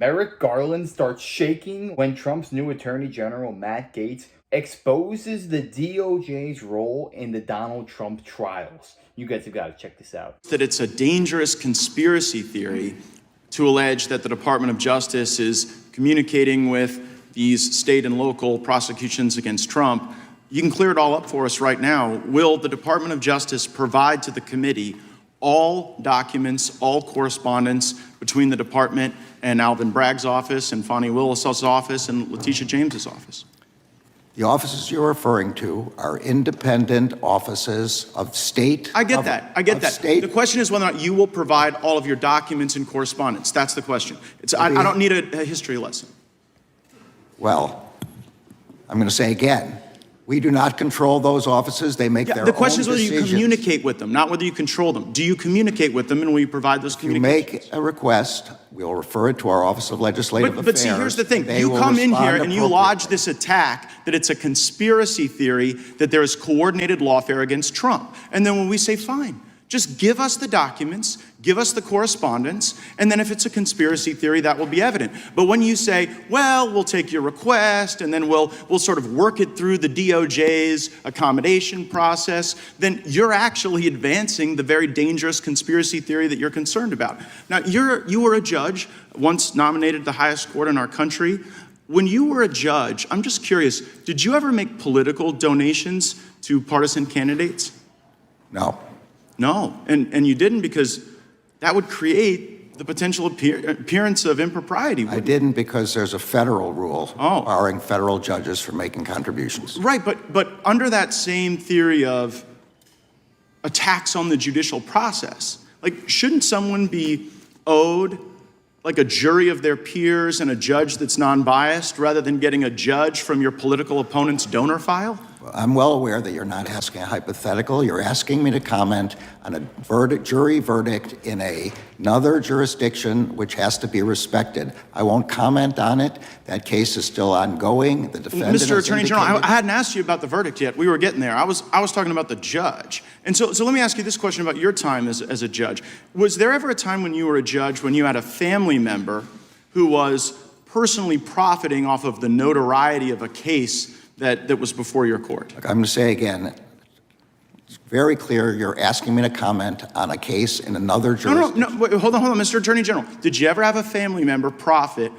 Merrick Garland starts shaking when Trump's new Attorney General, Matt Gaetz, exposes the DOJ's role in the Donald Trump trials. You guys have got to check this out. That it's a dangerous conspiracy theory to allege that the Department of Justice is communicating with these state and local prosecutions against Trump. You can clear it all up for us right now. Will the Department of Justice provide to the committee all documents, all correspondence between the department and Alvin Bragg's office and Fani Willis's office and Letitia James's office? The offices you're referring to are independent offices of state. I get that. The question is whether or not you will provide all of your documents and correspondence. That's the question. I don't need a history lesson. Well, I'm going to say again, we do not control those offices. They make their own decisions. The question is whether you communicate with them, not whether you control them. Do you communicate with them, and will you provide those communications? If you make a request, we'll refer it to our Office of Legislative Affairs. But see, here's the thing. You come in here and you lodge this attack that it's a conspiracy theory, that there is coordinated lawfare against Trump. And then when we say, fine, just give us the documents, give us the correspondence, and then if it's a conspiracy theory, that will be evident. But when you say, well, we'll take your request, and then we'll sort of work it through the DOJ's accommodation process, then you're actually advancing the very dangerous conspiracy theory that you're concerned about. Now, you were a judge, once nominated the highest court in our country. When you were a judge, I'm just curious, did you ever make political donations to partisan candidates? No. No, and you didn't, because that would create the potential appearance of impropriety. I didn't, because there's a federal rule barring federal judges from making contributions. Right, but under that same theory of attacks on the judicial process, like, shouldn't someone be owed like a jury of their peers and a judge that's non-biased rather than getting a judge from your political opponent's donor file? I'm well aware that you're not asking a hypothetical. You're asking me to comment on a jury verdict in another jurisdiction which has to be respected. I won't comment on it. That case is still ongoing. The defendant Mr. Attorney General, I hadn't asked you about the verdict yet. We were getting there. I was talking about the judge. And so let me ask you this question about your time as a judge. Was there ever a time when you were a judge when you had a family member who was personally profiting off of the notoriety of a case that was before your court? Look, I'm going to say again, it's very clear you're asking me to comment on a case in another jurisdiction. No, wait, hold on, Mr. Attorney General. Did you ever have a family member profit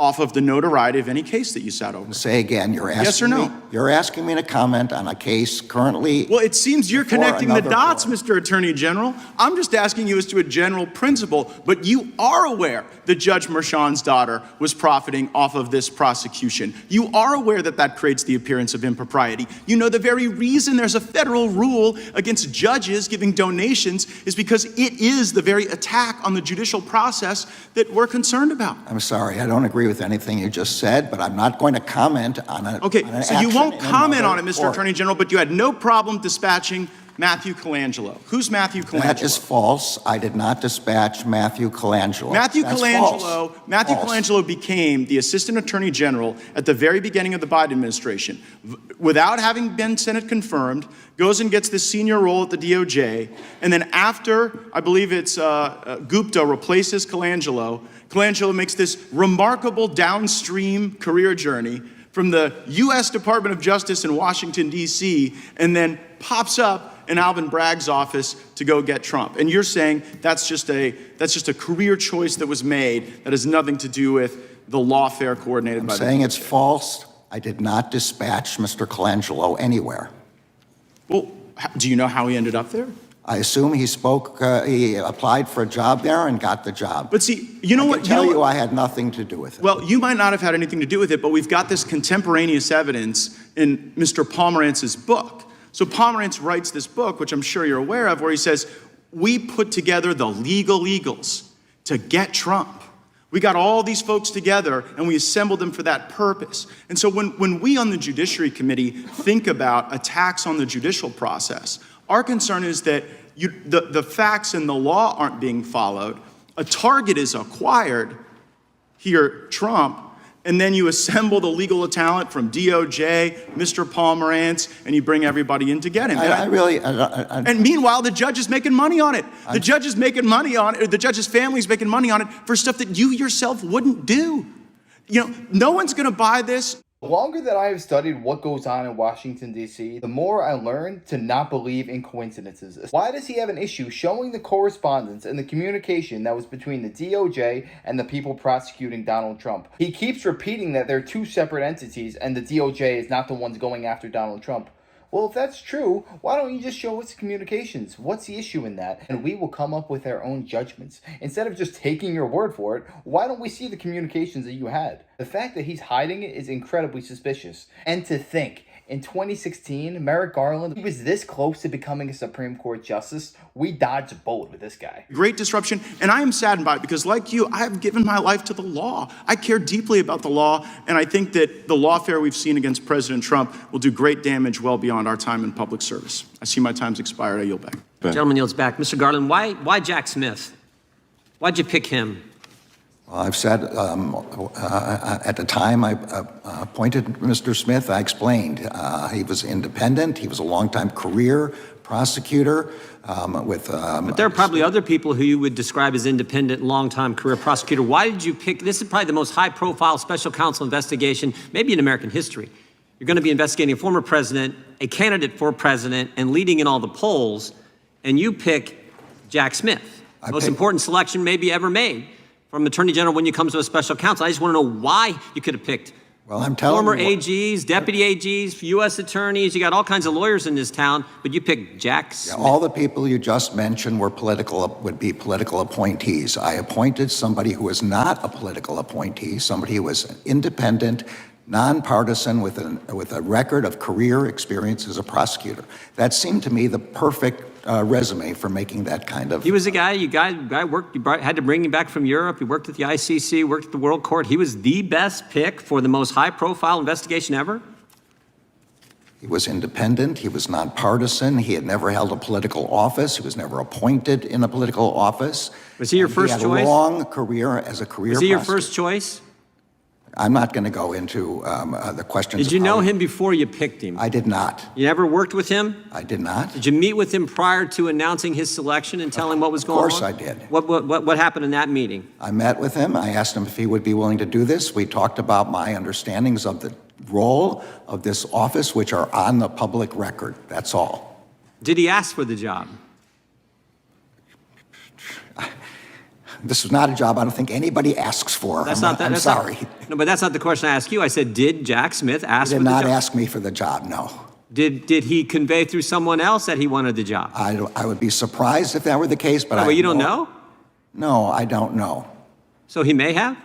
off of the notoriety of any case that you sat over? Say again, you're asking yes or no? You're asking me to comment on a case currently. Well, it seems you're connecting the dots, Mr. Attorney General. I'm just asking you as to a general principle, but you are aware that Judge Merchan's daughter was profiting off of this prosecution. You are aware that that creates the appearance of impropriety. You know the very reason there's a federal rule against judges giving donations is because it is the very attack on the judicial process that we're concerned about. I'm sorry, I don't agree with anything you just said, but I'm not going to comment on it. Okay, so you won't comment on it, Mr. Attorney General, but you had no problem dispatching Matthew Colangelo. Who's Matthew Colangelo? That is false. I did not dispatch Matthew Colangelo. Matthew Colangelo became the Assistant Attorney General at the very beginning of the Biden administration. Without having been Senate confirmed, goes and gets this senior role at the DOJ, and then after, I believe it's Gupta replaces Colangelo, Colangelo makes this remarkable downstream career journey from the U.S. Department of Justice in Washington, D.C., and then pops up in Alvin Bragg's office to go get Trump. And you're saying that's just a career choice that was made that has nothing to do with the lawfare coordinated by the DOJ. I'm saying it's false. I did not dispatch Mr. Colangelo anywhere. Well, do you know how he ended up there? I assume he applied for a job there and got the job. But see, you know what? I can tell you I had nothing to do with it. Well, you might not have had anything to do with it, but we've got this contemporaneous evidence in Mr. Pomerantz's book. So Pomerantz writes this book, which I'm sure you're aware of, where he says, we put together the legal eagles to get Trump. We got all these folks together and we assembled them for that purpose. And so when we on the Judiciary Committee think about attacks on the judicial process, our concern is that the facts and the law aren't being followed. A target is acquired, here Trump, and then you assemble the legal talent from DOJ, Mr. Pomerantz, and you bring everybody in to get him. And meanwhile, the judge is making money on it. The judge is making money on it, or the judge's family's making money on it for stuff that you yourself wouldn't do. You know, no one's going to buy this. The longer that I have studied what goes on in Washington, D.C., the more I learn to not believe in coincidences. Why does he have an issue showing the correspondence and the communication that was between the DOJ and the people prosecuting Donald Trump? He keeps repeating that they're two separate entities and the DOJ is not the ones going after Donald Trump. Well, if that's true, why don't you just show us the communications? What's the issue in that? And we will come up with our own judgments. Instead of just taking your word for it, why don't we see the communications that you had? The fact that he's hiding it is incredibly suspicious. And to think, in 2016, Merrick Garland, he was this close to becoming a Supreme Court justice. We dodged a bullet with this guy. Great disruption, and I am saddened by it because, like you, I have given my life to the law. I care deeply about the law, and I think that the lawfare we've seen against President Trump will do great damage well beyond our time in public service. I see my time's expired. I yield back. Gentleman yields back. Mr. Garland, why Jack Smith? Why'd you pick him? Well, I've said at the time I appointed Mr. Smith, I explained he was independent. He was a longtime career prosecutor But there are probably other people who you would describe as independent, long-time career prosecutor. Why did you pick? This is probably the most high-profile special counsel investigation, maybe in American history. You're going to be investigating a former president, a candidate for president, and leading in all the polls, and you pick Jack Smith, most important selection maybe ever made from Attorney General when you come to a special counsel. I just want to know why you could have picked former AGs, deputy AGs, U.S. attorneys. You got all kinds of lawyers in this town, but you picked Jack Smith. All the people you just mentioned would be political appointees. I appointed somebody who was not a political appointee, somebody who was independent, nonpartisan, with a record of career experience as a prosecutor. That seemed to me the perfect resume for making that kind of. He was a guy. Guy worked. You had to bring him back from Europe. He worked at the ICC. Worked at the World Court. He was the best pick for the most high-profile investigation ever. He was independent. He was nonpartisan. He had never held a political office. He was never appointed in a political office. Was he your first choice? He had a long career as a career. Was he your first choice? I'm not going to go into the questions. Did you know him before you picked him? I did not. You never worked with him? I did not. Did you meet with him prior to announcing his selection and tell him what was going on? Of course I did. What happened in that meeting? I met with him. I asked him if he would be willing to do this. We talked about my understandings of the role of this office, which are on the public record. That's all. Did he ask for the job? This is not a job I don't think anybody asks for. I'm sorry. No, but that's not the question I asked you. I said, did Jack Smith ask for the job? He did not ask me for the job, no. Did he convey through someone else that he wanted the job? I would be surprised if that were the case, but you don't know? No, I don't know. So he may have?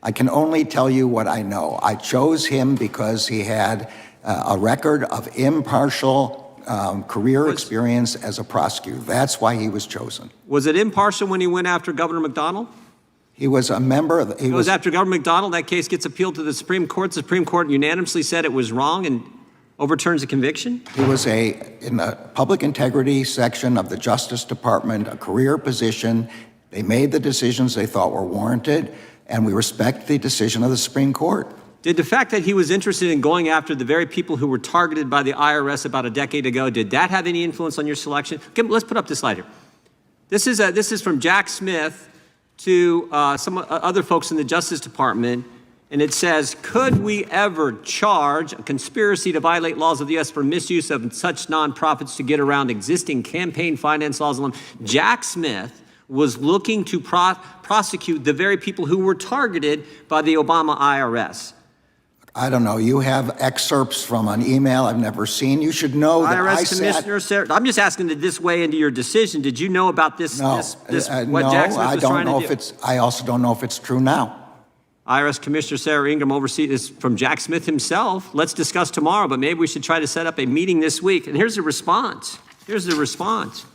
I can only tell you what I know. I chose him because he had a record of impartial career experience as a prosecutor. That's why he was chosen. Was it impartial when he went after Governor McDonnell? He was a member of he was after Governor McDonnell. That case gets appealed to the Supreme Court. The Supreme Court unanimously said it was wrong and overturns the conviction. He was in the public integrity section of the Justice Department, a career position. They made the decisions they thought were warranted, and we respect the decision of the Supreme Court. Did the fact that he was interested in going after the very people who were targeted by the IRS about a decade ago, did that have any influence on your selection? Okay, let's put up this slide here. This is from Jack Smith to some other folks in the Justice Department, and it says, could we ever charge a conspiracy to violate laws of the U.S. for misuse of such nonprofits to get around existing campaign finance laws? Jack Smith was looking to prosecute the very people who were targeted by the Obama IRS. I don't know. You have excerpts from an email I've never seen. You should know that IRS Commissioner Sarah, I'm just asking did this weigh into your decision? Did you know about this? No, what Jack Smith was trying to do? I also don't know if it's true now. IRS Commissioner Sarah Ingram oversees this from Jack Smith himself. Let's discuss tomorrow, but maybe we should try to set up a meeting this week. And here's the response. Here's the response.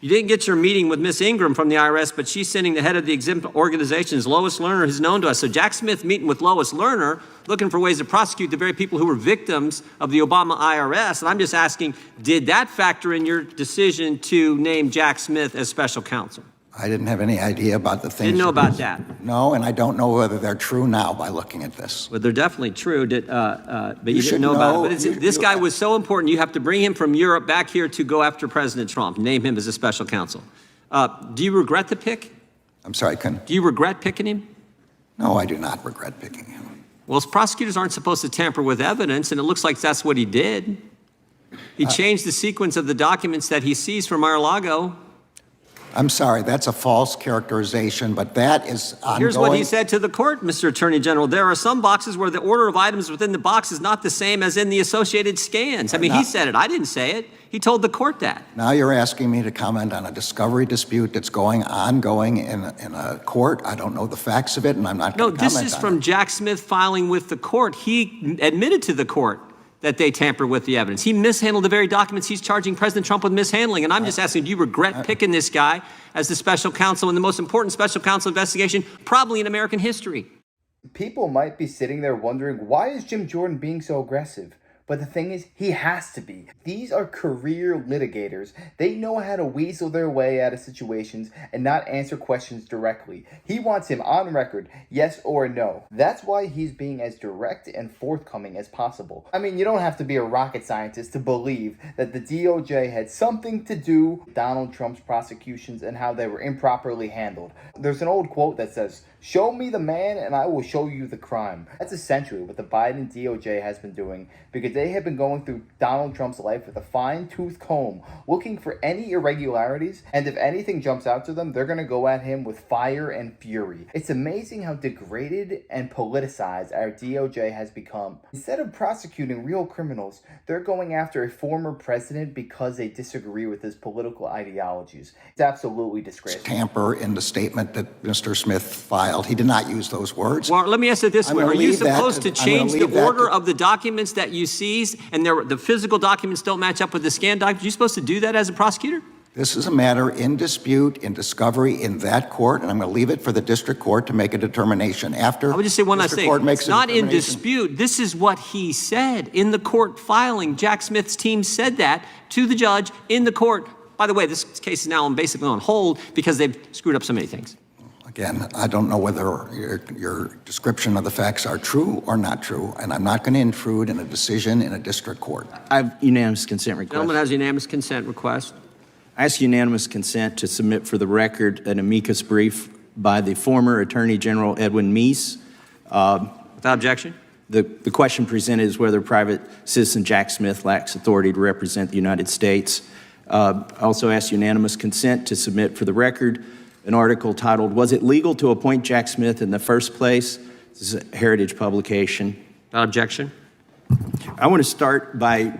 You didn't get your meeting with Miss Ingram from the IRS, but she's sending the head of the exempt organizations, Lois Lerner, who's known to us. So Jack Smith meeting with Lois Lerner, looking for ways to prosecute the very people who were victims of the Obama IRS. And I'm just asking, did that factor in your decision to name Jack Smith as special counsel? I didn't have any idea about the things. Didn't know about that. No, and I don't know whether they're true now by looking at this. Well, they're definitely true, but you should didn't know about know. it. But this guy was so important, you have to bring him from Europe back here to go after President Trump, name him as a special counsel. Do you regret the pick? I'm sorry, Do you regret picking him? No, I do not regret picking him. Well, prosecutors aren't supposed to tamper with evidence, and it looks like that's what he did. He changed the sequence of the documents that he seized from Mar-a-Lago. I'm sorry, that's a false characterization, but that is ongoing. Here's what he said to the court, Mr. Attorney General. There are some boxes where the order of items within the box is not the same as in the associated scans. I mean, he said it. I didn't say it. He told the court that. Now you're asking me to comment on a discovery dispute that's ongoing in a court. I don't know the facts of it, and I'm not going to comment on it. No, this is from Jack Smith filing with the court. He admitted to the court that they tampered with the evidence. He mishandled the very documents he's charging President Trump with mishandling. And I'm just asking, do you regret picking this guy as the special counsel in the most important special counsel investigation probably in American history? People might be sitting there wondering, why is Jim Jordan being so aggressive? But the thing is, he has to be. These are career litigators. They know how to weasel their way out of situations and not answer questions directly. He wants him on record, yes or no. That's why he's being as direct and forthcoming as possible. I mean, you don't have to be a rocket scientist to believe that the DOJ had something to do with Donald Trump's prosecutions and how they were improperly handled. There's an old quote that says, "Show me the man and I will show you the crime." That's essentially what the Biden DOJ has been doing, because they have been going through Donald Trump's life with a fine-tooth comb, looking for any irregularities, and if anything jumps out to them, they're going to go at him with fire and fury. It's amazing how degraded and politicized our DOJ has become. Instead of prosecuting real criminals, they're going after a former president because they disagree with his political ideologies. It's absolutely disgraceful. Tamper in the statement that Mr. Smith filed. He did not use those words. Well, let me ask it this way. Are you supposed to change the order of the documents that you seize and the physical documents don't match up with the scanned documents? Are you supposed to do that as a prosecutor? This is a matter in dispute, in discovery in that court, and I'm going to leave it for the district court to make a determination. After I would just say one last thing. It's not in dispute. This is what he said in the court filing. Jack Smith's team said that to the judge in the court. By the way, this case is now basically on hold because they've screwed up so many things. Again, I don't know whether your description of the facts are true or not true, and I'm not going to intrude in a decision in a district court. I have unanimous consent request. Gentleman has unanimous consent request. I ask unanimous consent to submit for the record an amicus brief by the former Attorney General Edwin Meese. Without objection. The question presented is whether private citizen Jack Smith lacks authority to represent the United States. I also ask unanimous consent to submit for the record an article titled, "Was it legal to appoint Jack Smith in the first place?" This is a Heritage publication. Without objection. I want to start by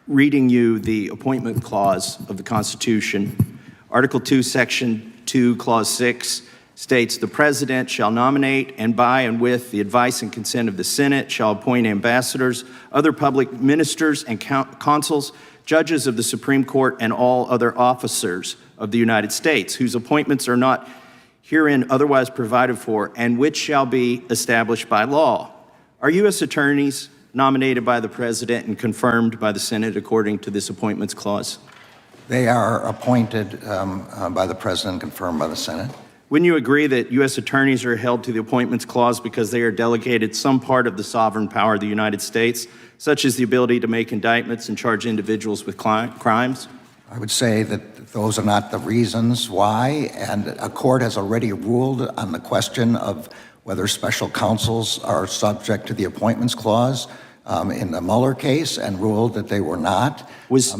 reading you the appointment clause of the Constitution. Article 2, Section 2, Clause 6 states, "The President shall nominate and by and with the advice and consent of the Senate shall appoint ambassadors, other public ministers and consuls, judges of the Supreme Court, and all other officers of the United States, whose appointments are not herein otherwise provided for, and which shall be established by law." Are U.S. attorneys nominated by the President and confirmed by the Senate according to this appointments clause? They are appointed by the President, confirmed by the Senate. Wouldn't you agree that U.S. attorneys are held to the appointments clause because they are delegated some part of the sovereign power of the United States, such as the ability to make indictments and charge individuals with crimes? I would say that those are not the reasons why, and a court has already ruled on the question of whether special counsels are subject to the appointments clause in the Mueller case, and ruled that they were not. Was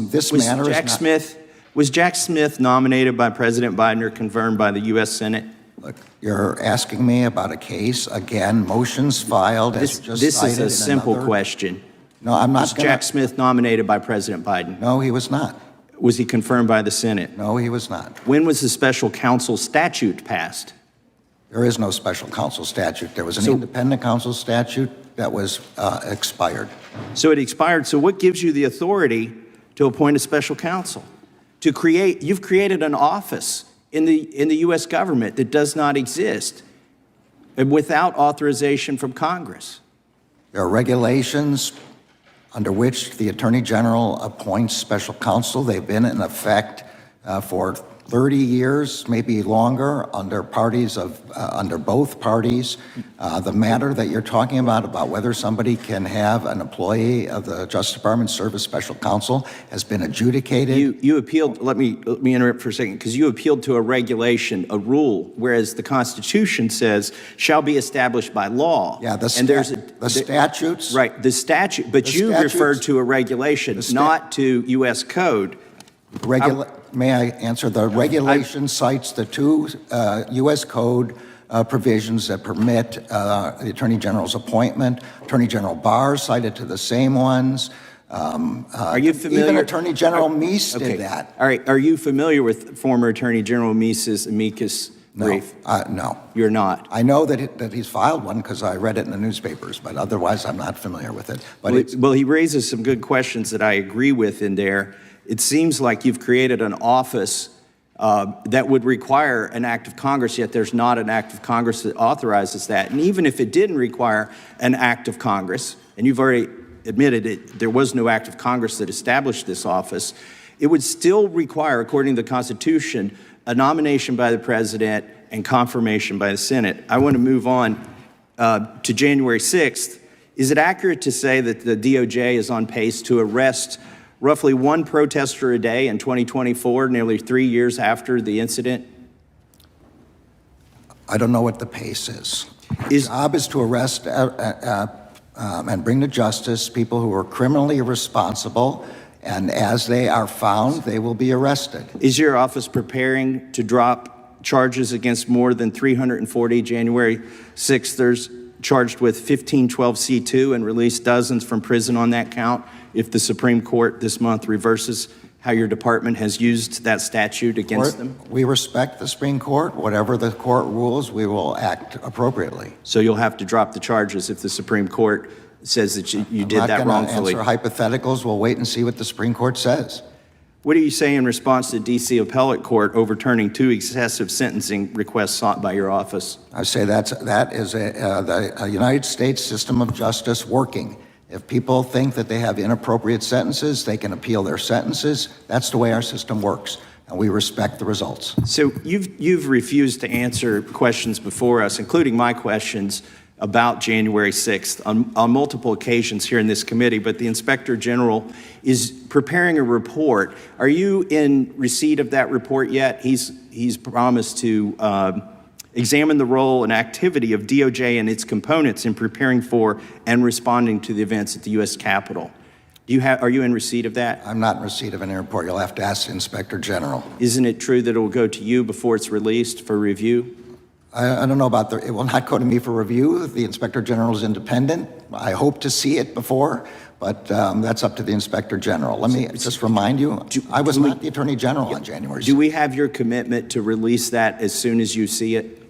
Jack Smith nominated by President Biden or confirmed by the U.S. Senate? Look, you're asking me about a case, again, motions filed. This is a simple question. No, I'm not. Was Jack Smith nominated by President Biden? No, he was not. Was he confirmed by the Senate? No, he was not. When was the special counsel statute passed? There is no special counsel statute. There was an independent counsel statute that was expired. So it expired. So what gives you the authority to appoint a special counsel? You've created an office in the U.S. government that does not exist without authorization from Congress. There are regulations under which the Attorney General appoints special counsel. They've been in effect for 30 years, maybe longer, under both parties. The matter that you're talking about whether somebody can have an employee of the Justice Department serve as special counsel has been adjudicated. You appealed, let me interrupt for a second, because you appealed to a regulation, a rule, whereas the Constitution says shall be established by law. Yeah, the statutes. Right, the statute, but you referred to a regulation, not to U.S. code. May I answer? The regulation cites the two U.S. Code provisions that permit the Attorney General's appointment. Attorney General Barr cited to the same ones. Are you familiar? Even Attorney General Meese did that. All right. Are you familiar with former Attorney General Meese's amicus brief? No. You're not? I know that he's filed one because I read it in the newspapers, but otherwise I'm not familiar with it. But well, he raises some good questions that I agree with in there. It seems like you've created an office that would require an act of Congress, yet there's not an act of Congress that authorizes that. And even if it didn't require an act of Congress, and you've already admitted it, there was no act of Congress that established this office, it would still require, according to the Constitution, a nomination by the president and confirmation by the Senate. I want to move on to January 6th. Is it accurate to say that the DOJ is on pace to arrest roughly one protester a day in 2024, nearly 3 years after the incident? I don't know what the pace is. The job is to arrest and bring to justice people who are criminally responsible, and as they are found, they will be arrested. Is your office preparing to drop charges against more than 340 January 6ers charged with 1512C2 and release dozens from prison on that count if the Supreme Court this month reverses how your department has used that statute against them? We respect the Supreme Court. Whatever the court rules, we will act appropriately. So you'll have to drop the charges if the Supreme Court says that you did that wrongfully. I'm not going to answer hypotheticals. We'll wait and see what the Supreme Court says. What do you say in response to D.C. Appellate Court overturning 2 excessive sentencing requests sought by your office? I say that is the United States system of justice working. If people think that they have inappropriate sentences, they can appeal their sentences. That's the way our system works, and we respect the results. So you've refused to answer questions before us, including my questions about January 6th on multiple occasions here in this committee, but the Inspector General is preparing a report. Are you in receipt of that report yet? He's promised to examine the role and activity of DOJ and its components in preparing for and responding to the events at the U.S. Capitol. Are you in receipt of that? I'm not in receipt of any report. You'll have to ask the Inspector General. Isn't it true that it will go to you before it's released for review? I don't know about it will not go to me for review. The Inspector General is independent. I hope to see it before, but that's up to the Inspector General. Let me just remind you, I was not the Attorney General on January 6th. Do we have your commitment to release that as soon as you see it?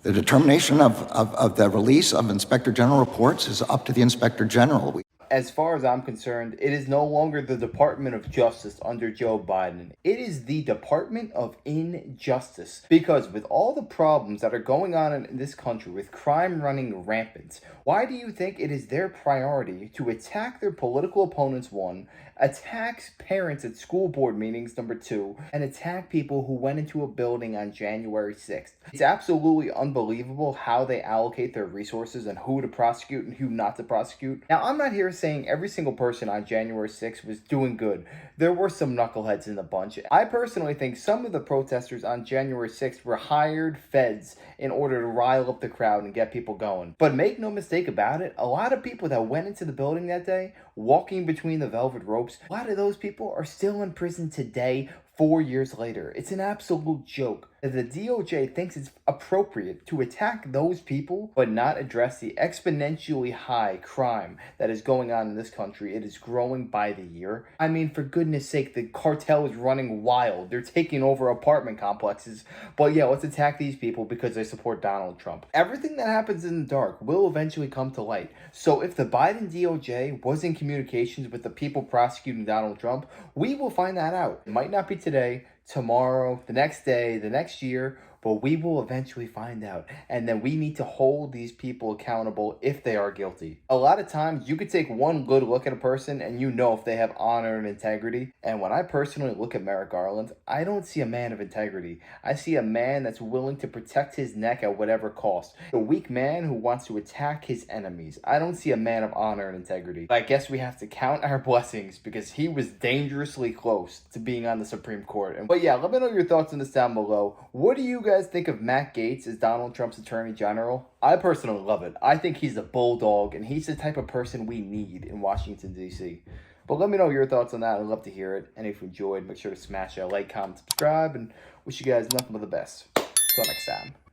The determination of the release of Inspector General reports is up to the Inspector General. As far as I'm concerned, it is no longer the Department of Justice under Joe Biden. It is the Department of Injustice. Because with all the problems that are going on in this country, with crime running rampant, why do you think it is their priority to attack their political opponents, 1, attack parents at school board meetings, number 2, and attack people who went into a building on January 6th? It's absolutely unbelievable how they allocate their resources and who to prosecute and who not to prosecute. Now, I'm not here saying every single person on January 6th was doing good. There were some knuckleheads in the bunch. I personally think some of the protesters on January 6th were hired feds in order to rile up the crowd and get people going. But make no mistake about it, a lot of people that went into the building that day, walking between the velvet ropes, a lot of those people are still in prison today, 4 years later. It's an absolute joke that the DOJ thinks it's appropriate to attack those people but not address the exponentially high crime that is going on in this country. It is growing by the year. I mean, for goodness sake, the cartel is running wild. They're taking over apartment complexes. But yeah, let's attack these people because they support Donald Trump. Everything that happens in the dark will eventually come to light. So if the Biden DOJ was in communications with the people prosecuting Donald Trump, we will find that out. It might not be today, tomorrow, the next day, the next year. But we will eventually find out, and then we need to hold these people accountable if they are guilty. A lot of times, you could take one good look at a person and you know if they have honor and integrity. And when I personally look at Merrick Garland, I don't see a man of integrity. I see a man that's willing to protect his neck at whatever cost. A weak man who wants to attack his enemies. I don't see a man of honor and integrity. But I guess we have to count our blessings because he was dangerously close to being on the Supreme Court. But yeah, let me know your thoughts on this down below. What do you guys think of Matt Gaetz as Donald Trump's Attorney General? I personally love it. I think he's a bulldog, and he's the type of person we need in Washington, D.C. But let me know your thoughts on that. I'd love to hear it. And if you enjoyed, make sure to smash that like, comment, subscribe, and wish you guys nothing but the best. Until next time.